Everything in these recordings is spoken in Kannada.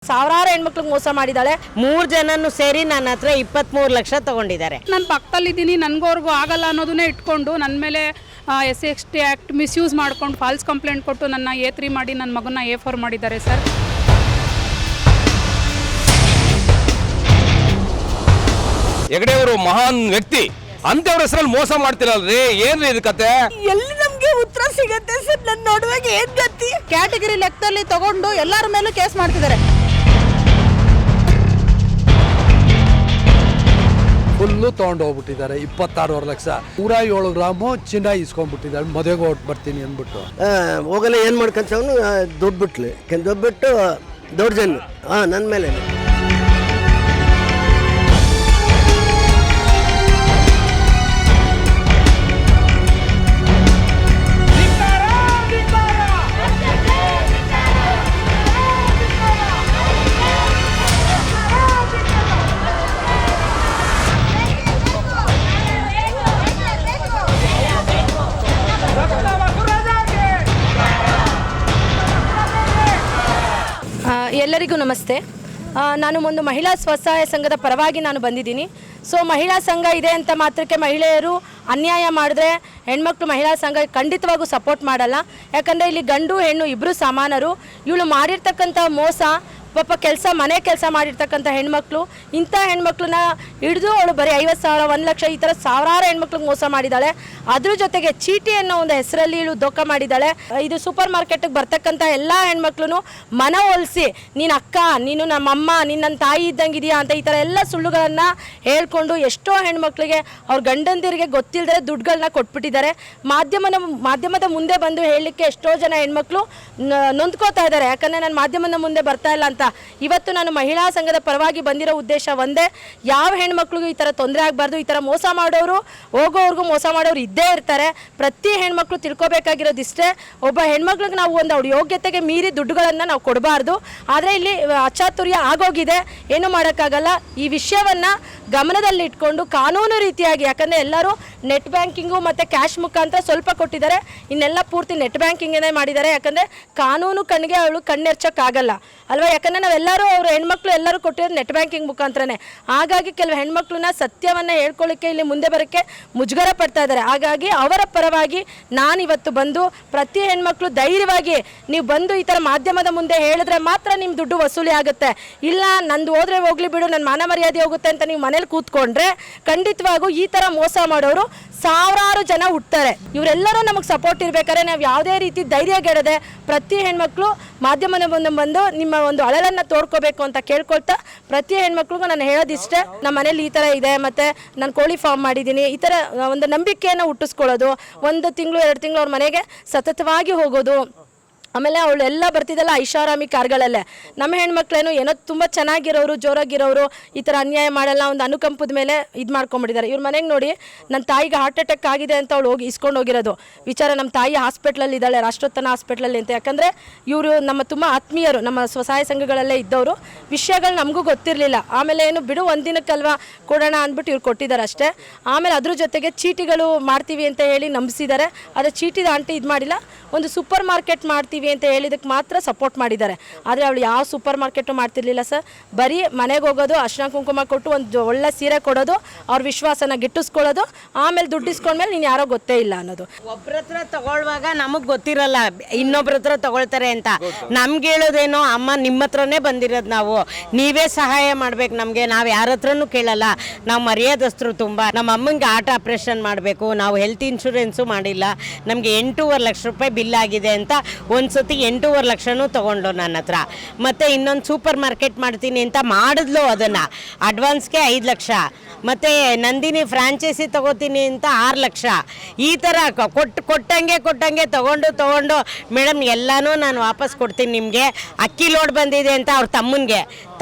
ಸಾವಿರಾರು ಹೆಣ್ಮಕ್ಳಿಗೆ ಮೋಸ ಮಾಡಿದಾಳೆ. 3 ಜನನು ಸೇರಿ ನನ್ನ ಹತ್ರ 23 ಲಕ್ಷ ತಗೊಂಡಿದ್ದಾರೆ. ನಾನು ಪಕ್ಕದಲ್ಲಿದ್ದೀನಿ, ನನಗೋರ್ಗೂ ಆಗಲ್ಲ ಅನ್ನೋದನ್ನೇ ಇಟ್ಕೊಂಡು ನನ್ನ ಮೇಲೆ SC/ST ಆ್ಯಕ್ಟ್ ಮಿಸ್ಯೂಸ್ ಮಾಡ್ಕೊಂಡು ಫಾಲ್ಸ್ ಕಂಪ್ಲೇಂಟ್ ಕೊಟ್ಟು ನನ್ನ A3 ಮಾಡಿ ನನ್ನ ಮಗನ A4 ಮಾಡಿದ್ದಾರೆ ಸರ್. ಹೆಗಡೆ ಅವರು ಮಹಾನ್ ವ್ಯಕ್ತಿ, ಅಂತವ್ರ ಹೆಸರಲ್ಲಿ ಮೋಸ ಮಾಡ್ತಿರಲ್ರಿ, ಏನ್ರಿ ಇದು ಕತೆ? ಎಲ್ಲಿ ನಮ್ಗೆ ಉತ್ತರ ಸಿಗತ್ತೆ ಸರ್? ನನ್ನ ನೋಡುವಾಗ ಏನ್ ಗತಿ? ಕ್ಯಾಟಗರಿ ಲೆಕ್ಕದಲ್ಲಿ ತಗೊಂಡು ಎಲ್ಲರ ಮೇಲೂ ಕೇಸ್ ಮಾಡ್ತಿದ್ದಾರೆ. ಫುಲ್ಲು ತೊಗೊಂಡು ಹೋಗ್ಬಿಟ್ಟಿದ್ದಾರೆ. 26.5 ಲಕ್ಷ 107 ಗ್ರಾಮು ಚಿನ್ನ ಇಸ್ಕೊಂಡ್ಬಿಟ್ಟಿದ್ದಾರೆ. ಮದುವೆಗೆ ಹೊಟ್ಟು ಬರ್ತೀನಿ ಅಂದ್ಬಿಟ್ಟು ಹೋಗಲ್ಲ. ಏನು ಮಾಡ್ಕೊಂತ ಅವನು ದುಡ್ಡು ಬಿಟ್ಲಿ ದುಡ್ಡು ಬಿಟ್ಟು ದೊಡ್ಡ ಜನ ನನ್ನ ಮೇಲೆ ಎಲ್ಲರಿಗೂ ನಮಸ್ತೆ. ನಾನು ಒಂದು ಮಹಿಳಾ ಸ್ವಸಹಾಯ ಸಂಘದ ಪರವಾಗಿ ನಾನು ಬಂದಿದ್ದೀನಿ. ಸೊ ಮಹಿಳಾ ಸಂಘ ಇದೆ ಅಂತ ಮಾತ್ರಕ್ಕೆ ಮಹಿಳೆಯರು ಅನ್ಯಾಯ ಮಾಡಿದ್ರೆ ಹೆಣ್ಮಕ್ಳು ಮಹಿಳಾ ಸಂಘ ಖಂಡಿತವಾಗೂ ಸಪೋರ್ಟ್ ಮಾಡಲ್ಲ. ಯಾಕಂದರೆ ಇಲ್ಲಿ ಗಂಡು ಹೆಣ್ಣು ಇಬ್ಬರು ಸಮಾನರು. ಇವಳು ಮಾಡಿರ್ತಕ್ಕಂಥ ಮೋಸ, ಪಾಪ ಮನೆ ಕೆಲಸ ಮಾಡಿರ್ತಕ್ಕಂಥ ಹೆಣ್ಮಕ್ಳು, ಇಂಥ ಹೆಣ್ಮಕ್ಳನ್ನ ಹಿಡಿದು ಅವಳು ಬರೀ 50,000 1 ಲಕ್ಷ ಈ ಥರ ಸಾವಿರಾರು ಹೆಣ್ಮಕ್ಳಿಗೆ ಮೋಸ ಮಾಡಿದ್ದಾಳೆ. ಅದ್ರ ಜೊತೆಗೆ ಚೀಟಿ ಅನ್ನೋ ಒಂದು ಹೆಸರಲ್ಲಿ ಇವಳು ದೋಖ ಮಾಡಿದ್ದಾಳೆ. ಇದು ಸೂಪರ್ ಮಾರ್ಕೆಟಿಗೆ ಬರ್ತಕ್ಕಂಥ ಎಲ್ಲ ಹೆಣ್ಮಕ್ಳು ಮನವೊಲಿಸಿ ನೀನು ಅಕ್ಕ, ನೀನು ನಮ್ಮಮ್ಮ, ನೀನು ನನ್ನ ತಾಯಿ ಇದ್ದಂಗಿದೆಯಾ ಅಂತ ಈ ಥರ ಎಲ್ಲ ಸುಳ್ಳುಗಳನ್ನು ಹೇಳ್ಕೊಂಡು ಎಷ್ಟೋ ಹೆಣ್ಮಕ್ಳಿಗೆ ಅವ್ರ ಗಂಡಂದಿರಿಗೆ ಗೊತ್ತಿಲ್ಲದೆ ದುಡ್ಡುಗಳನ್ನ ಕೊಟ್ಬಿಟ್ಟಿದ್ದಾರೆ. ಮಾಧ್ಯಮದ ಮುಂದೆ ಬಂದು ಹೇಳಲಿಕ್ಕೆ ಎಷ್ಟೋ ಜನ ಹೆಣ್ಮಕ್ಳು ನೊಂದ್ಕೋತಾ ಇದ್ದಾರೆ. ಯಾಕಂದರೆ ನಾನು ಮಾಧ್ಯಮದ ಮುಂದೆ ಬರ್ತಾ ಇಲ್ಲ ಅಂತ. ಇವತ್ತು ನಾನು ಮಹಿಳಾ ಸಂಘದ ಪರವಾಗಿ ಬಂದಿರೋ ಉದ್ದೇಶ ಒಂದೇ, ಯಾವ ಹೆಣ್ಮಕ್ಳಿಗೂ ಈ ಥರ ತೊಂದರೆ ಆಗಬಾರ್ದು. ಈ ಥರ ಮೋಸ ಮಾಡೋರು ಹೋಗೋವ್ರಿಗೂ ಮೋಸ ಮಾಡೋರು ಇದ್ದೇ ಇರ್ತಾರೆ. ಪ್ರತಿ ಹೆಣ್ಮಕ್ಳು ತಿಳ್ಕೊಬೇಕಾಗಿರೋದಿಷ್ಟೇ, ಒಬ್ಬ ಹೆಣ್ಮಕ್ಳಿಗೆ ನಾವು ಒಂದು ಅವ್ರ ಯೋಗ್ಯತೆಗೆ ಮೀರಿ ದುಡ್ಡುಗಳನ್ನು ನಾವು ಕೊಡಬಾರ್ದು. ಆದರೆ ಇಲ್ಲಿ ಅಚಾತುರ್ಯ ಆಗೋಗಿದೆ, ಏನು ಮಾಡೋಕ್ಕಾಗಲ್ಲ. ಈ ವಿಷಯವನ್ನು ಗಮನದಲ್ಲಿ ಇಟ್ಕೊಂಡು ಕಾನೂನು ರೀತಿಯಾಗಿ, ಯಾಕಂದರೆ ಎಲ್ಲರೂ ನೆಟ್ ಬ್ಯಾಂಕಿಂಗು ಮತ್ತು ಕ್ಯಾಶ್ ಮುಖಾಂತರ ಸ್ವಲ್ಪ ಕೊಟ್ಟಿದ್ದಾರೆ, ಇನ್ನೆಲ್ಲ ಪೂರ್ತಿ ನೆಟ್ ಬ್ಯಾಂಕಿಂಗೇ ಮಾಡಿದ್ದಾರೆ. ಯಾಕಂದರೆ ಕಾನೂನು ಕಣ್ಣಿಗೆ ಅವಳು ಕಣ್ಣೆರ್ಚೋಕ್ಕಾಗಲ್ಲ ಅಲ್ವಾ? ಯಾಕಂದರೆ ನಾವೆಲ್ಲರೂ ಅವರು ಹೆಣ್ಮಕ್ಳು ಎಲ್ಲರೂ ಕೊಟ್ಟಿರೋದು ನೆಟ್ ಬ್ಯಾಂಕಿಂಗ್ ಮುಖಾಂತರನೇ. ಹಾಗಾಗಿ ಕೆಲವು ಹೆಣ್ಮಕ್ಳನ್ನ ಸತ್ಯವನ್ನು ಹೇಳ್ಕೊಳ್ಳಿಕ್ಕೆ ಇಲ್ಲಿ ಮುಂದೆ ಬರೋಕ್ಕೆ ಮುಜುಗರ ಪಡ್ತಾ ಇದ್ದಾರೆ. ಹಾಗಾಗಿ ಅವರ ಪರವಾಗಿ ನಾನಿವತ್ತು ಬಂದು ಪ್ರತಿ ಹೆಣ್ಮಕ್ಳು ಧೈರ್ಯವಾಗಿ ನೀವು ಬಂದು ಈ ಥರ ಮಾಧ್ಯಮದ ಮುಂದೆ ಹೇಳಿದ್ರೆ ಮಾತ್ರ ನಿಮ್ಮ ದುಡ್ಡು ವಸೂಲಿ ಆಗುತ್ತೆ. ಇಲ್ಲ ನಂದು ಹೋದ್ರೆ ಹೋಗ್ಲಿ ಬಿಡು, ನನ್ನ ಮಾನ ಮರ್ಯಾದೆ ಹೋಗುತ್ತೆ ಅಂತ ನೀವು ಮನೇಲಿ ಕೂತ್ಕೊಂಡ್ರೆ ಖಂಡಿತವಾಗೂ ಈ ಥರ ಮೋಸ ಮಾಡೋರು ಸಾವಿರಾರು ಜನ ಹುಡ್ತಾರೆ. ಇವರೆಲ್ಲರೂ ನಮಗೆ ಸಪೋರ್ಟ್ ಇರಬೇಕಾದ್ರೆ ನಾವು ಯಾವುದೇ ರೀತಿ ಧೈರ್ಯಗೆಡದೆ ಪ್ರತಿ ಹೆಣ್ಮಕ್ಳು ಮಾಧ್ಯಮದ ಮುಂದೆ ಬಂದು ನಿಮ್ಮ ಒಂದು ಅಳಲನ್ನು ತೋರ್ಕೋಬೇಕು ಅಂತ ಕೇಳ್ಕೊಳ್ತಾ ಪ್ರತಿ ಹೆಣ್ಮಕ್ಳಿಗೂ ನಾನು ಹೇಳೋದಿಷ್ಟೇ, ನಮ್ಮ ಮನೇಲಿ ಈ ಥರ ಇದೆ, ಮತ್ತು ನಾನು ಕೋಳಿ ಫಾರ್ಮ್ ಮಾಡಿದ್ದೀನಿ, ಈ ಥರ ಒಂದು ನಂಬಿಕೆಯನ್ನು ಹುಟ್ಟಿಸ್ಕೊಳ್ಳೋದು. 1 ತಿಂಗಳು 2 ತಿಂಗಳು ಅವ್ರ ಮನೆಗೆ ಸತತವಾಗಿ ಹೋಗೋದು. ಆಮೇಲೆ ಅವಳೆಲ್ಲ ಬರ್ತಿದ್ದಲ್ಲ ಐಷಾರಾಮಿ ಕಾರ್ಗಳಲ್ಲೇ. ನಮ್ಮ ಹೆಣ್ಮಕ್ಳೇನು ಏನೋ ತುಂಬ ಚೆನ್ನಾಗಿರೋರು, ಜೋರಾಗಿರೋರು, ಈ ಥರ ಅನ್ಯಾಯ ಮಾಡಲ್ಲ, ಒಂದು ಅನುಕಂಪದ ಮೇಲೆ ಇದು ಮಾಡ್ಕೊಂಬಿಟ್ಟಿದ್ದಾರೆ. ಇವ್ರ ಮನೆಗೆ ನೋಡಿ, ನನ್ನ ತಾಯಿಗೆ ಹಾರ್ಟ್ ಅಟ್ಯಾಕ್ ಆಗಿದೆ ಅಂತ ಅವಳು ಹೋಗಿ ಇಸ್ಕೊಂಡು ಹೋಗಿರೋದು ವಿಚಾರ. ನಮ್ಮ ತಾಯಿ ಹಾಸ್ಪಿಟ್ಲಲ್ಲಿ ಇದ್ದಾಳೆ, ರಾಷ್ಟ್ರೋತ್ತನ ಹಾಸ್ಪಿಟ್ಲಲ್ಲಿ ಅಂತ. ಯಾಕಂದರೆ ಇವರು ನಮ್ಮ ತುಂಬ ಆತ್ಮೀಯರು, ನಮ್ಮ ಸ್ವಸಹಾಯ ಸಂಘಗಳಲ್ಲೇ ಇದ್ದವರು. ವಿಷಯಗಳು ನಮಗೂ ಗೊತ್ತಿರಲಿಲ್ಲ. ಆಮೇಲೆ ಏನು ಬಿಡು, ಒಂದಿನಕ್ಕಲ್ವಾ ಕೊಡೋಣ ಅಂದ್ಬಿಟ್ಟು ಇವ್ರು ಕೊಟ್ಟಿದ್ದಾರೆ ಅಷ್ಟೇ. ಆಮೇಲೆ ಅದ್ರ ಜೊತೆಗೆ ಚೀಟಿಗಳು ಮಾಡ್ತೀವಿ ಅಂತ ಹೇಳಿ ನಂಬಿಸಿದ್ದಾರೆ. ಆದರೆ ಚೀಟಿದ ಆಂಟಿ ಇದು ಮಾಡಿಲ್ಲ, ಒಂದು ಸೂಪರ್ ಮಾರ್ಕೆಟ್ ಮಾಡ್ತೀವಿ ಅಂತ ಹೇಳಿದಕ್ಕೆ ಮಾತ್ರ ಸಪೋರ್ಟ್ ಮಾಡಿದ್ದಾರೆ. ಆದರೆ ಅವಳು ಯಾವ ಸೂಪರ್ ಮಾರ್ಕೆಟು ಮಾಡ್ತಿರ್ಲಿಲ್ಲ ಸರ್. ಬರೀ ಮನೆಗೆ ಹೋಗೋದು, ಅರ್ಶಿನ ಕುಂಕುಮ ಕೊಟ್ಟು ಒಂದು ಒಳ್ಳೆ ಸೀರೆ ಕೊಡೋದು, ಅವ್ರ ವಿಶ್ವಾಸನ ಗಿಟ್ಟಿಸ್ಕೊಳ್ಳೋದು, ಆಮೇಲೆ ದುಡ್ಡು ಇಸ್ಕೊಂಡ್ಮೇಲೆ ನೀನು ಯಾರೋ ಗೊತ್ತೇ ಇಲ್ಲ ಅನ್ನೋದು. ಒಬ್ಬರ ಹತ್ರ ತಗೊಳ್ಳುವಾಗ ನಮಗೆ ಗೊತ್ತಿರಲ್ಲ ಇನ್ನೊಬ್ರ ಹತ್ರ ತಗೊಳ್ತಾರೆ ಅಂತ. ನಮ್ಗೆ ಹೇಳೋದೇನೋ, ಅಮ್ಮ ನಿಮ್ಮ ಹತ್ರನೇ ಬಂದಿರೋದು, ನಾವು ನೀವೇ ಸಹಾಯ ಮಾಡ್ಬೇಕು ನಮಗೆ, ನಾವು ಯಾರ ಹತ್ರನೂ ಕೇಳಲ್ಲ, ನಾವು ಮರ್ಯಾದಸ್ಥರು ತುಂಬ. ನಮ್ಮ ಅಮ್ಮಂಗೆ ಹಾರ್ಟ್ ಆಪ್ರೇಷನ್ ಮಾಡಬೇಕು, ನಾವು ಹೆಲ್ತ್ ಇನ್ಶೂರೆನ್ಸು ಮಾಡಿಲ್ಲ, ನಮಗೆ 8.5 ಲಕ್ಷ ರೂಪಾಯಿ ಬಿಲ್ ಆಗಿದೆ ಅಂತ ಒಂದ್ಸತಿ 8.5 ಲಕ್ಷನೂ ತೊಗೊಂಡು ನನ್ನ ಹತ್ರ. ಮತ್ತು ಇನ್ನೊಂದು ಸೂಪರ್ ಮಾರ್ಕೆಟ್ ಮಾಡ್ತೀನಿ ಅಂತ ಮಾಡಿದ್ಲು, ಅದನ್ನು ಅಡ್ವಾನ್ಸ್ಗೆ 5 ಲಕ್ಷ. ಮತ್ತು ನಂದಿನಿ ಫ್ರಾಂಚೈಸಿ ತೊಗೋತೀನಿ ಅಂತ 6 ಲಕ್ಷ. ಈ ಥರ ಕೊಟ್ಟಂಗೆ ತೊಗೊಂಡು ಮೇಡಮ್ ಎಲ್ಲನೂ ನಾನು ವಾಪಸ್ ಕೊಡ್ತೀನಿ ನಿಮಗೆ, ಅಕ್ಕಿ ಲೋಡ್ ಬಂದಿದೆ ಅಂತ ಅವ್ರ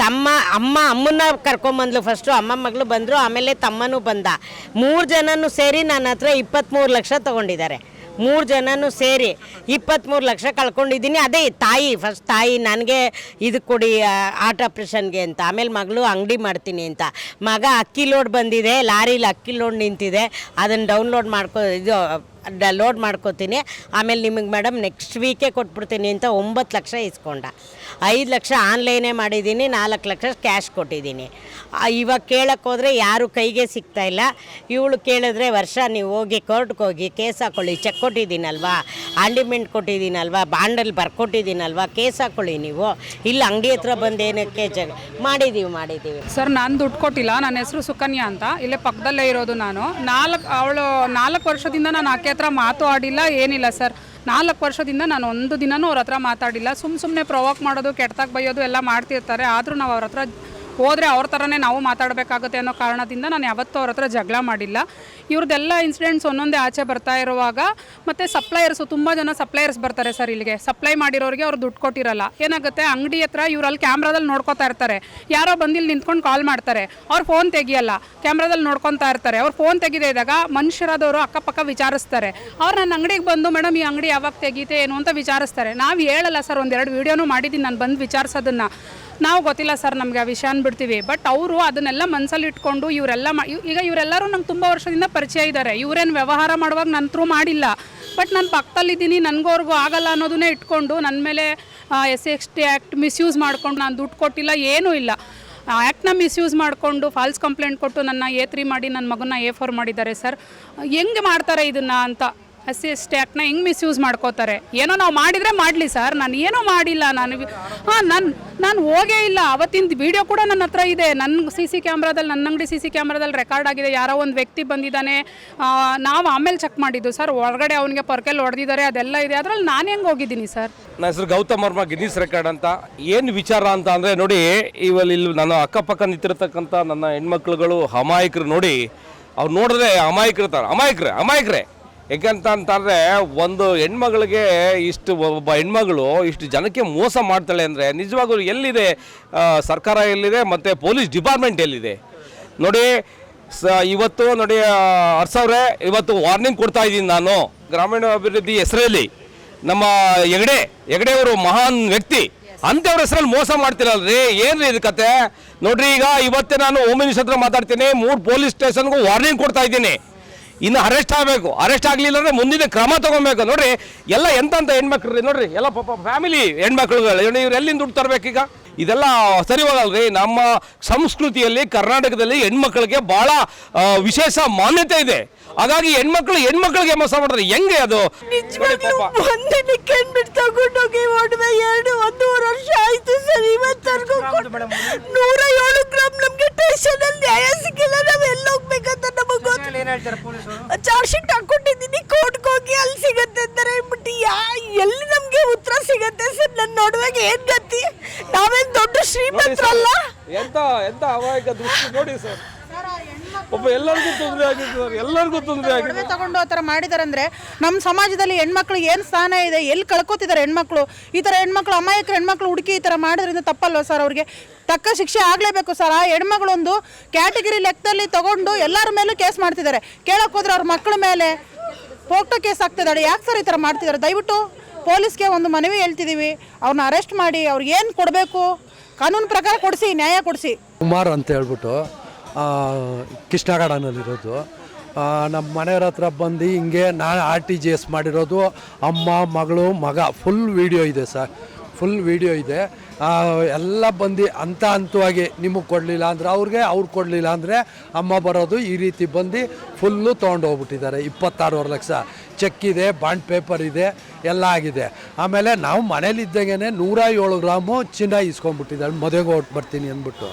ಅಮ್ಮನ್ನ ಕರ್ಕೊಂಬಂದ್ಲು. ಫಸ್ಟು ಅಮ್ಮ ಮಗಳು ಬಂದರು, ಆಮೇಲೆ ತಮ್ಮನೂ ಬಂದ. 3 ಜನನೂ ಸೇರಿ ನನ್ನ ಹತ್ರ 23 ಲಕ್ಷ ತೊಗೊಂಡಿದ್ದಾರೆ. 3 ಜನನೂ ಸೇರಿ 23 ಲಕ್ಷ ಕಳ್ಕೊಂಡಿದ್ದೀನಿ. ಅದೇ ಫಸ್ಟ್ ತಾಯಿ ನನಗೆ ಇದು ಕೊಡಿ ಹಾರ್ಟ್ ಆಪ್ರೇಷನ್ಗೆ ಅಂತ, ಆಮೇಲೆ ಮಗಳು ಅಂಗಡಿ ಮಾಡ್ತೀನಿ ಅಂತ. ಮಗ ಅಕ್ಕಿ ಲೋಡ್ ಬಂದಿದೆ, ಲಾರಿಲಿ ಅಕ್ಕಿ ಲೋಡ್ ನಿಂತಿದೆ, ಅದನ್ನು ಡೌನ್ಲೋಡ್ ಇದು ಲೋಡ್ ಮಾಡ್ಕೋತೀನಿ, ಆಮೇಲೆ ನಿಮಗೆ ಮೇಡಮ್ ನೆಕ್ಸ್ಟ್ ವೀಕೇ ಕೊಟ್ಬಿಡ್ತೀನಿ ಅಂತ 9 ಲಕ್ಷ ಇಸ್ಕೊಂಡ. 5 ಲಕ್ಷ ಆನ್ಲೈನೇ ಮಾಡಿದ್ದೀನಿ, 4 ಲಕ್ಷ ಕ್ಯಾಶ್ ಕೊಟ್ಟಿದ್ದೀನಿ. ಇವಾಗ ಕೇಳಕ್ಕೆ ಹೋದರೆ ಯಾರು ಕೈಗೆ ಸಿಗ್ತಾ ಇಲ್ಲ. ಇವಳು ಕೇಳಿದ್ರೆ ವರ್ಷ ನೀವು ಹೋಗಿ ಕೋರ್ಟ್ಗೆ ಹೋಗಿ ಕೇಸ್ ಹಾಕ್ಕೊಳ್ಳಿ, ಚೆಕ್ ಕೊಟ್ಟಿದ್ದೀನಲ್ವಾ, ಆಂಡಿಮೆಂಟ್ ಕೊಟ್ಟಿದ್ದೀನಲ್ವಾ, ಬಾಂಡಲ್ಲಿ ಬರ್ಕೊಟ್ಟಿದ್ದೀನಲ್ವಾ, ಕೇಸ್ ಹಾಕ್ಕೊಳ್ಳಿ ನೀವು, ಇಲ್ಲ ಅಂಗಡಿ ಹತ್ರ ಬಂದು ಏನಕ್ಕೆ ಮಾಡಿದ್ದೀವಿ. ಸರ್ ನಾನು ದುಡ್ಡು ಕೊಟ್ಟಿಲ್ಲ. ನನ್ನ ಹೆಸರು ಸುಕನ್ಯಾ ಅಂತ, ಇಲ್ಲೇ ಪಕ್ಕದಲ್ಲೇ ಇರೋದು. ನಾನು 4 ವರ್ಷದಿಂದ ನಾನು ಆಕೆ ಹತ್ರ ಮಾತು ಆಡಿಲ್ಲ, ಏನಿಲ್ಲ ಸರ್. 4 ವರ್ಷದಿಂದ ನಾನು ಒಂದು ದಿನನೂ ಅವ್ರ ಹತ್ರ ಮಾತಾಡಿಲ್ಲ. ಸುಮ್ಮನೆ ಪ್ರೊವೋಕ್ ಮಾಡೋದು, ಕೆಟ್ಟದಾಗ ಬೈಯೋದು ಎಲ್ಲ ಮಾಡ್ತಿರ್ತಾರೆ. ಆದರೂ ನಾವು ಅವ್ರ ಹತ್ರ ಹೋದರೆ ಅವ್ರ ಥರನೇ ನಾವು ಮಾತಾಡಬೇಕಾಗುತ್ತೆ ಅನ್ನೋ ಕಾರಣದಿಂದ ನಾನು ಯಾವತ್ತೂ ಅವ್ರ ಹತ್ರ ಜಗಳ ಮಾಡಿಲ್ಲ. ಇವ್ರದ್ದೆಲ್ಲ ಇನ್ಸಿಡೆಂಟ್ಸ್ ಒಂದೊಂದೇ ಆಚೆ ಬರ್ತಾ ಇರುವಾಗ ಮತ್ತು ಸಪ್ಲೈಯರ್ಸು ತುಂಬ ಜನ ಸಪ್ಲೈಯರ್ಸ್ ಬರ್ತಾರೆ ಸರ್ ಇಲ್ಲಿಗೆ. ಸಪ್ಲೈ ಮಾಡಿರೋರಿಗೆ ಅವ್ರು ದುಡ್ಡು ಕೊಟ್ಟಿರಲ್ಲ. ಏನಾಗುತ್ತೆ, ಅಂಗಡಿ ಹತ್ರ ಇವ್ರಲ್ಲಿ ಕ್ಯಾಮ್ರಾದಲ್ಲಿ ನೋಡ್ಕೊತಾ ಇರ್ತಾರೆ. ಯಾರೋ ಬಂದಿಲ್ಲಿ ನಿಂತ್ಕೊಂಡು ಕಾಲ್ ಮಾಡ್ತಾರೆ, ಅವ್ರು ಫೋನ್ ತೆಗಿಯಲ್ಲ, ಕ್ಯಾಮ್ರಾದಲ್ಲಿ ನೋಡ್ಕೊತಾ ಇರ್ತಾರೆ. ಅವ್ರು ಫೋನ್ ತೆಗೆದೇ ಇದ್ದಾಗ ಮನುಷ್ಯರಾದವರು ಅಕ್ಕಪಕ್ಕ ವಿಚಾರಿಸ್ತಾರೆ. ಅವ್ರು ನನ್ನ ಅಂಗಡಿಗೆ ಬಂದು ಮೇಡಮ್ ಈ ಅಂಗಡಿ ಯಾವಾಗ ತೆಗೀತೆ ಏನು ಅಂತ ವಿಚಾರಿಸ್ತಾರೆ. ನಾವು ಹೇಳಲ್ಲ ಸರ್, 1-2 ವೀಡಿಯೋನೂ ಮಾಡಿದ್ದೀನಿ ನಾನು ಬಂದು ವಿಚಾರಿಸೋದನ್ನು. ನಾವು ಗೊತ್ತಿಲ್ಲ ಸರ್ ನಮಗೆ ಆ ವಿಷಯ ಅಂದ್ಬಿಡ್ತೀವಿ. ಬಟ್ ಅವರು ಅದನ್ನೆಲ್ಲ ಮನಸ್ಸಲ್ಲಿ ಇಟ್ಕೊಂಡು ಈಗ ಇವರೆಲ್ಲರೂ ನಂಗೆ ತುಂಬ ವರ್ಷದಿಂದ ಪರಿಚಯ ಇದ್ದಾರೆ. ಇವರೇನು ವ್ಯವಹಾರ ಮಾಡುವಾಗ ನನ್ನ ಥ್ರೂ ಮಾಡಿಲ್ಲ. ಬಟ್ ನಾನು ಪಕ್ಕದಲ್ಲಿದ್ದೀನಿ, ನನಗೋರ್ಗೂ ಆಗಲ್ಲ ಅನ್ನೋದನ್ನೇ ಇಟ್ಕೊಂಡು ನನ್ನ ಮೇಲೆ SC ಆ್ಯಕ್ಟ್ ಮಿಸ್ಯೂಸ್ ಮಾಡ್ಕೊಂಡು, ನಾನು ದುಡ್ಡು ಕೊಟ್ಟಿಲ್ಲ, ಏನೂ ಇಲ್ಲ, ಆ್ಯಕ್ಟ್ನ ಮಿಸ್ಯೂಸ್ ಮಾಡಿಕೊಂಡು ಫಾಲ್ಸ್ ಕಂಪ್ಲೇಂಟ್ ಕೊಟ್ಟು ನನ್ನ A3 ಮಾಡಿ ನನ್ನ ಮಗನ A4 ಮಾಡಿದ್ದಾರೆ ಸರ್. ಹೆಂಗೆ ಮಾಡ್ತಾರೆ ಇದನ್ನು ಅಂತ. SC ಆ್ಯಕ್ಟ್ನ ಹೆಂಗೆ ಮಿಸ್ಯೂಸ್ ಮಾಡ್ಕೋತಾರೆ. ಏನೋ ನಾವು ಮಾಡಿದರೆ ಮಾಡಲಿ ಸರ್, ನಾನು ಏನೂ ಮಾಡಿಲ್ಲ. ನಾನು ಹೋಗೇ ಇಲ್ಲ. ಅವತ್ತಿನ ವಿಡಿಯೋ ಕೂಡ ನನ್ನ ಹತ್ರ ಇದೆ. ನನ್ನ CC ಕ್ಯಾಮ್ರಾದಲ್ಲಿ, ನನ್ನ ಅಂಗಡಿ CC ಕ್ಯಾಮ್ರಾದಲ್ಲಿ ರೆಕಾರ್ಡ್ ಆಗಿದೆ. ಯಾರೋ ಒಂದು ವ್ಯಕ್ತಿ ಬಂದಿದ್ದಾನೆ, ನಾವು ಆಮೇಲೆ ಚೆಕ್ ಮಾಡಿದ್ದು ಸರ್. ಹೊರಗಡೆ ಅವನಿಗೆ ಪರ್ಕೆಲ್ ಹೊಡೆದಿದ್ದಾರೆ, ಅದೆಲ್ಲ ಇದೆ. ಅದರಲ್ಲಿ ನಾನು ಹೆಂಗೆ ಹೋಗಿದ್ದೀನಿ ಸರ್. ನನ್ನ ಹೆಸರು ಗೌತಮ್ ವರ್ಮ, ಗಿನ್ನಿಸ್ ರೆಕಾರ್ಡ್ ಅಂತ. ಏನು ವಿಚಾರ ಅಂತ ಅಂದರೆ ನೋಡಿ, ಇಲ್ಲಿ ನನ್ನ ಅಕ್ಕಪಕ್ಕ ನಿಂತಿರ್ತಕ್ಕಂಥ ನನ್ನ ಹೆಣ್ಮಕ್ಳುಗಳು ಅಮಾಯಕರು ನೋಡಿ, ಅವ್ರು ನೋಡಿದ್ರೆ ಅಮಾಯಕರೇ. ಯಾಕಂತಂದ್ರೆ ಒಂದು ಹೆಣ್ಮಗಳಿಗೆ ಒಬ್ಬ ಹೆಣ್ಮಗಳು ಇಷ್ಟು ಜನಕ್ಕೆ ಮೋಸ ಮಾಡ್ತಾಳೆ ಅಂದರೆ ನಿಜವಾಗ್ಲೂ ಎಲ್ಲಿದೆ ಸರ್ಕಾರ, ಎಲ್ಲಿದೆ ಮತ್ತು ಪೊಲೀಸ್ ಡಿಪಾರ್ಟ್ಮೆಂಟ್ ಎಲ್ಲಿದೆ ನೋಡಿ. ಇವತ್ತು ನೋಡಿ ಅರ್ಸವ್ರೆ, ಇವತ್ತು ವಾರ್ನಿಂಗ್ ಕೊಡ್ತಾ ಇದ್ದೀನಿ ನಾನು. ಗ್ರಾಮೀಣಾಭಿವೃದ್ಧಿ ಹೆಸರಲ್ಲಿ ನಮ್ಮ ಹೆಗಡೆಯವರು ಮಹಾನ್ ವ್ಯಕ್ತಿ, ಅಂಥವ್ರ ಹೆಸರಲ್ಲಿ ಮೋಸ ಮಾಡ್ತಿರಲ್ರಿ. ಏನ್ರಿ ಇದು ಕತೆ ನೋಡ್ರಿ. ಇವತ್ತೇ ನಾನು ಹೋಮ್ ಮಿನಿಸ್ಟರ್ ಹತ್ರ ಮಾತಾಡ್ತೀನಿ, 3 ಪೊಲೀಸ್ ಸ್ಟೇಷನ್ಗೂ ವಾರ್ನಿಂಗ್ ಕೊಡ್ತಾ ಇದ್ದೀನಿ. ಇನ್ನು ಅರೆಸ್ಟ್ ಆಗಬೇಕು, ಅರೆಸ್ಟ್ ಆಗಲಿಲ್ಲ ಅಂದರೆ ಮುಂದಿನ ಕ್ರಮ ತೊಗೊಬೇಕು. ನೋಡ್ರಿ ಎಲ್ಲ ಎಂತ ಹೆಣ್ಮಕ್ಳು ರೀ, ನೋಡ್ರಿ ಎಲ್ಲ ಪಾಪ ಫ್ಯಾಮಿಲಿ ಹೆಣ್ಮಕ್ಳುಗಳು, ಇವ್ರು ಎಲ್ಲಿಂದ ದುಡ್ಡು ತರಬೇಕೀಗ? ಇದೆಲ್ಲ ಸರಿ ಹೋಗಲ್ರಿ. ನಮ್ಮ ಸಂಸ್ಕೃತಿಯಲ್ಲಿ ಕರ್ನಾಟಕದಲ್ಲಿ ಹೆಣ್ಮಕ್ಳಿಗೆ ಭಾಳ ವಿಶೇಷ ಮಾನ್ಯತೆ ಇದೆ. ಹಾಗಾಗಿ ಹೆಣ್ಮಕ್ಳಿಗೆ ಮೋಸ ಮಾಡಿದ್ರೆ ಹೆಂಗೆ ಅದು? ತಗೊಂಡೋಗಿ ಒಡವೆ 1.5 ವರ್ಷ ಆಯ್ತು ಸರ್. ಇವತ್ತರೆಗೂ 107 ಗ್ರಾಮ್ ನಮ್ಗೆ ಸ್ಟೇಷನ್ ಅಲ್ಲಿ ನ್ಯಾಯ ಸಿಕ್ಕಿಲ್ಲ. ನಾವ್ ಎಲ್ಲಿ ಹೋಗ್ಬೇಕಂತ ನಮಗ್ ಚಾರ್ಜ್ ಶೀಟ್ ಹಾಕೊಂಡಿದ್ದೀನಿ, ಕೋರ್ಟ್ಗೆ ಹೋಗಿ ಅಲ್ಲಿ ಸಿಗತ್ತೆ ಅಂತಾರೆ. ಬಟ್ ಎಲ್ಲಿ ನಮ್ಗೆ ಉತ್ತರ ಸಿಗತ್ತೆ ಸರ್? ನನ್ನ ನೋಡುವಾಗ ಏನ್ ಗತಿ? ನಾವೇನ್ ದೊಡ್ಡ ಶ್ರೀಮಂತರಲ್ಲ. ಎಂತ ಅವಾಯಕ ದೃಷ್ಟಿ ನೋಡಿ ಸರ್. ಒಬ್ಬ ಎಲ್ಲರಿಗೂ ತೊಂದರೆ ಆಗಿದೆ. ತಗೊಂಡು ಆ ಥರ ಮಾಡಿದಾರೆ ಅಂದರೆ ನಮ್ಮ ಸಮಾಜದಲ್ಲಿ ಹೆಣ್ಮಕ್ಳಿಗೆ ಏನು ಸ್ಥಾನ ಇದೆ, ಎಲ್ಲಿ ಕಳ್ಕೊತಿದ್ದಾರೆ ಹೆಣ್ಮಕ್ಳು? ಈ ಥರ ಹೆಣ್ಮಕ್ಳು, ಅಮಾಯಕರ ಹೆಣ್ಮಕ್ಳು ಹುಡುಕಿ ಈ ಥರ ಮಾಡೋದ್ರಿಂದ ತಪ್ಪಲ್ವ ಸರ್? ಅವ್ರಿಗೆ ತಕ್ಕ ಶಿಕ್ಷೆ ಆಗಲೇಬೇಕು ಸರ್. ಆ ಹೆಣ್ಮಗಳೊಂದು ಕ್ಯಾಟಗಿರಿ ಲೆಕ್ಕದಲ್ಲಿ ತಗೊಂಡು ಎಲ್ಲರ ಮೇಲೂ ಕೇಸ್ ಮಾಡ್ತಿದ್ದಾರೆ. ಕೇಳಕ್ಕೆ ಹೋದ್ರೆ ಅವ್ರ ಮಕ್ಕಳ ಮೇಲೆ ಫೋಕ್ಟೋ ಕೇಸ್ ಆಗ್ತಿದ್ದಾಳೆ. ಯಾಕೆ ಸರ್ ಈ ಥರ ಮಾಡ್ತಿದ್ದಾರೆ? ದಯವಿಟ್ಟು ಪೊಲೀಸ್ಗೆ ಒಂದು ಮನವಿ ಹೇಳ್ತಿದ್ದೀವಿ, ಅವ್ರನ್ನ ಅರೆಸ್ಟ್ ಮಾಡಿ ಅವ್ರಿಗೆ ಏನು ಕೊಡಬೇಕು ಕಾನೂನು ಪ್ರಕಾರ ಕೊಡಿಸಿ, ನ್ಯಾಯ ಕೊಡಿಸಿ. ಕುಮಾರ್ ಅಂತ ಹೇಳ್ಬಿಟ್ಟು ಕೃಷ್ಣಗಾಡನಲ್ಲಿರೋದು. ನಮ್ಮ ಮನೆಯವ್ರ ಹತ್ರ ಬಂದು ಹಿಂಗೆ ನಾನು RTGS ಮಾಡಿರೋದು, ಅಮ್ಮ ಮಗಳು ಮಗ ಫುಲ್ ವೀಡಿಯೋ ಇದೆ ಸರ್, ಫುಲ್ ವೀಡಿಯೋ ಇದೆ. ಎಲ್ಲ ಬಂದು ಹಂತವಾಗಿ ನಿಮಗೆ ಕೊಡಲಿಲ್ಲ ಅಂದರೆ ಅವ್ರು ಕೊಡಲಿಲ್ಲ ಅಂದರೆ ಅಮ್ಮ ಬರೋದು ಈ ರೀತಿ ಬಂದು ಫುಲ್ಲು ತೊಗೊಂಡು ಹೋಗ್ಬಿಟ್ಟಿದ್ದಾರೆ. 26.5 ಲಕ್ಷ ಚೆಕ್ ಇದೆ, ಬಾಂಡ್ ಪೇಪರ್ ಇದೆ, ಎಲ್ಲ ಆಗಿದೆ. ಆಮೇಲೆ ನಾವು ಮನೇಲಿದ್ದಾಗೇ 107 ಗ್ರಾಮು ಚಿನ್ನ ಇಸ್ಕೊಂಡ್ಬಿಟ್ಟಿದ್ದಾರೆ, ಮದುವೆಗೆ ಹೊಟ್ಟು ಬರ್ತೀನಿ ಅಂದ್ಬಿಟ್ಟು.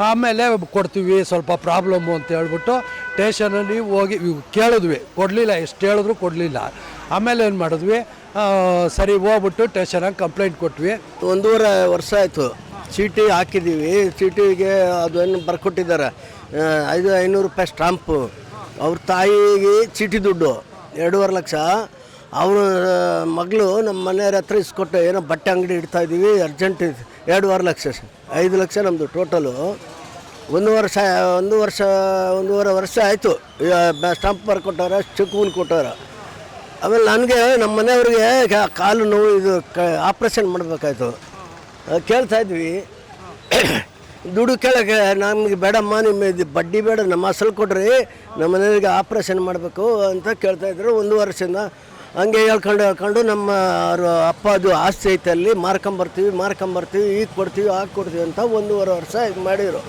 ಆಮೇಲೆ ಕೊಡ್ತೀವಿ, ಸ್ವಲ್ಪ ಪ್ರಾಬ್ಲಮ್ಮು ಅಂತ ಹೇಳ್ಬಿಟ್ಟು ಸ್ಟೇಷನಲ್ಲಿ ಹೋಗಿ ಕೇಳಿದ್ವಿ, ಕೊಡಲಿಲ್ಲ, ಎಷ್ಟು ಹೇಳಿದ್ರು ಕೊಡಲಿಲ್ಲ. ಆಮೇಲೆ ಏನು ಮಾಡಿದ್ವಿ, ಸರಿ ಹೋಗ್ಬಿಟ್ಟು ಸ್ಟೇಷನಾಗ ಕಂಪ್ಲೇಂಟ್ ಕೊಟ್ವಿ. 1.5 ವರ್ಷ ಆಯಿತು ಚೀಟಿ ಹಾಕಿದ್ದೀವಿ. ಚೀಟಿಗೆ ಅದನ್ನು ಬರ್ಕೊಟ್ಟಿದ್ದಾರೆ, 500 ರೂಪಾಯಿ ಸ್ಟಾಂಪು. ಅವ್ರ ತಾಯಿಗೆ ಚೀಟಿ ದುಡ್ಡು 2.5 ಲಕ್ಷ. ಅವರು ಮಗಳು ನಮ್ಮ ಮನೆಯವ್ರ ಹತ್ರ ಇಸ್ಕೊಟ್ಟು, ಏನೋ ಬಟ್ಟೆ ಅಂಗಡಿ ಇಡ್ತಾಯಿದ್ದೀವಿ, ಅರ್ಜೆಂಟ್ 2.5 ಲಕ್ಷ, 5 ಲಕ್ಷ ನಮ್ಮದು ಟೋಟಲು. 1.5 ವರ್ಷ ಆಯಿತು. ಸ್ಟಾಂಪ್ ಬರ್ಕೊಟ್ಟವ್ರೆ, ಚೆಕ್ ಕೊಟ್ಟವ್ರೆ. ಆಮೇಲೆ ನನಗೆ ನಮ್ಮ ಮನೆಯವ್ರಿಗೆ ಕಾಲು ನೋವು, ಇದು ಆಪ್ರೇಷನ್ ಮಾಡಬೇಕಾಯ್ತು. ಕೇಳ್ತಾಯಿದ್ವಿ, ದುಡ್ಡು ಕೇಳೋಕ್ಕೆ ನಮಗೆ ಬೇಡಮ್ಮ, ನಿಮ್ಮ ಇದು ಬಡ್ಡಿ ಬೇಡ, ನಮ್ಮ ಅಸಲು ಕೊಡ್ರಿ, ನಮ್ಮ ಮನೆಯವರಿಗೆ ಆಪ್ರೇಷನ್ ಮಾಡಬೇಕು ಅಂತ ಕೇಳ್ತಾಯಿದ್ರು. 1 ವರ್ಷದಿಂದ ಹಂಗೆ ಹೇಳ್ಕೊಂಡು ನಮ್ಮ ಅಪ್ಪದು ಆಸ್ತಿ ಐತೆ ಅಲ್ಲಿ ಮಾರ್ಕೊಂಬರ್ತೀವಿ, ಈಗ ಕೊಡ್ತೀವಿ ಆಗ ಕೊಡ್ತೀವಿ ಅಂತ 1.5 ವರ್ಷ ಇದು ಮಾಡಿದರು.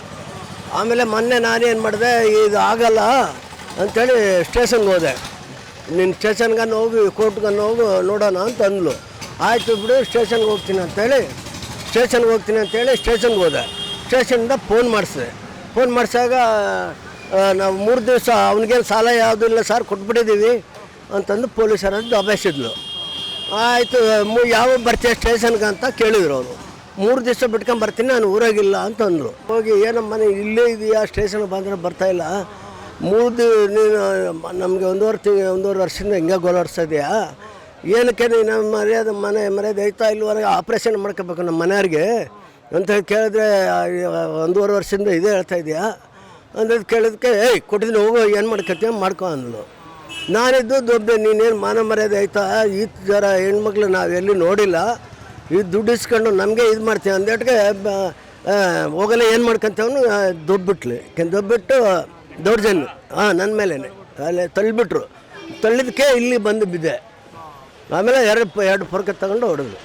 ಆಮೇಲೆ ಮೊನ್ನೆ ನಾನೇನು ಮಾಡಿದೆ, ಇದು ಆಗಲ್ಲ ಅಂಥೇಳಿ ಸ್ಟೇಷನ್ಗೆ ಹೋದೆ. ನಿನ್ನ ಸ್ಟೇಷನ್ಗೆ ಹೋಗಿ ಕೋರ್ಟ್ಗೆ ಹೋಗು ನೋಡೋಣ ಅಂತ ಅಂದ್ಲು. ಆಯಿತು ಬಿಡು ಸ್ಟೇಷನ್ಗೆ ಹೋಗ್ತೀನಿ ಅಂತೇಳಿ ಸ್ಟೇಷನ್ಗೆ ಹೋದೆ. ಸ್ಟೇಷನಿಂದ ಫೋನ್ ಮಾಡಿಸಾಗ ನಾವು 3 ದಿವಸ ಅವ್ನಿಗೇನು ಸಾಲ ಯಾವುದೂ ಇಲ್ಲ ಸರ್, ಕೊಟ್ಬಿಟ್ಟಿದ್ದೀವಿ ಅಂತಂದು ಪೊಲೀಸರು ದಬಾಯಿಸಿದ್ಲು. ಆಯಿತು, ಯಾವಾಗ ಬರ್ತೀಯ ಸ್ಟೇಷನ್ಗೆ ಅಂತ ಕೇಳಿದ್ರು ಅವರು. 3 ದಿವಸ ಬಿಟ್ಕೊಂಡು ಬರ್ತೀನಿ, ನಾನು ಊರಾಗಿಲ್ಲ ಅಂತ ಅಂದರು. ಹೋಗಿ ಏನಮ್ಮ ನೀನು ಇಲ್ಲೇ ಇದೆಯಾ, ಸ್ಟೇಷನ್ಗೆ ಬಂದರೆ ಬರ್ತಾಯಿಲ್ಲ, ನೀನು ನಮಗೆ 1.5 ವರ್ಷದಿಂದ ಹಿಂಗೆ ಗೋಲಾಡ್ಸ್ತಾ ಇದೆಯಾ, ಏನಕ್ಕೆ ನೀನು ಮರ್ಯಾದೆ ಐತಾ ಇಲ್ವರೆಗೆ ಆಪ್ರೇಷನ್ ಮಾಡ್ಕೋಬೇಕು ನಮ್ಮ ಮನೆಯವ್ರಿಗೆ ಅಂತ ಕೇಳಿದ್ರೆ 1.5 ವರ್ಷದಿಂದ ಇದೇ ಹೇಳ್ತಾ ಇದೆಯಾ ಅಂದದ್ದು ಕೇಳಿದಕ್ಕೆ ಕೊಟ್ಟಿದ್ದೀನಿ ಹೋಗೋ, ಏನು ಮಾಡ್ಕೊತೀವಿ ಮಾಡ್ಕೊ ಅಂದ್ಲು. ನಾನಿದ್ದು ದೊಡ್ಡ ನೀನೇನು ಮಾನ ಮರ್ಯಾದೆ ಆಯ್ತಾ, ಈ ಥರ ಹೆಣ್ಮಕ್ಳು ನಾವು ಎಲ್ಲಿ ನೋಡಿಲ್ಲ, ಈ ದುಡ್ಡು ಇಸ್ಕೊಂಡು ನಮಗೆ ಇದು ಮಾಡ್ತೀವಿ ಅಂದೇಟ್ಗೆ ಹೋಗಲ್ಲ ಏನು ಮಾಡ್ಕೊಂತೇವನು ದೊಬ್ಬಿಟ್ಟು ದೌರ್ಜನ್ಯ ನನ್ನ ಮೇಲೇ ಅಲ್ಲೇ ತಳ್ಳಿಬಿಟ್ರು. ತಳ್ಳಿದಕ್ಕೆ ಇಲ್ಲಿ ಬಂದು ಬಿದ್ದೆ. ಆಮೇಲೆ 2 ಪೊರ್ಕೆ ತಗೊಂಡು ಹೊಡೆದು.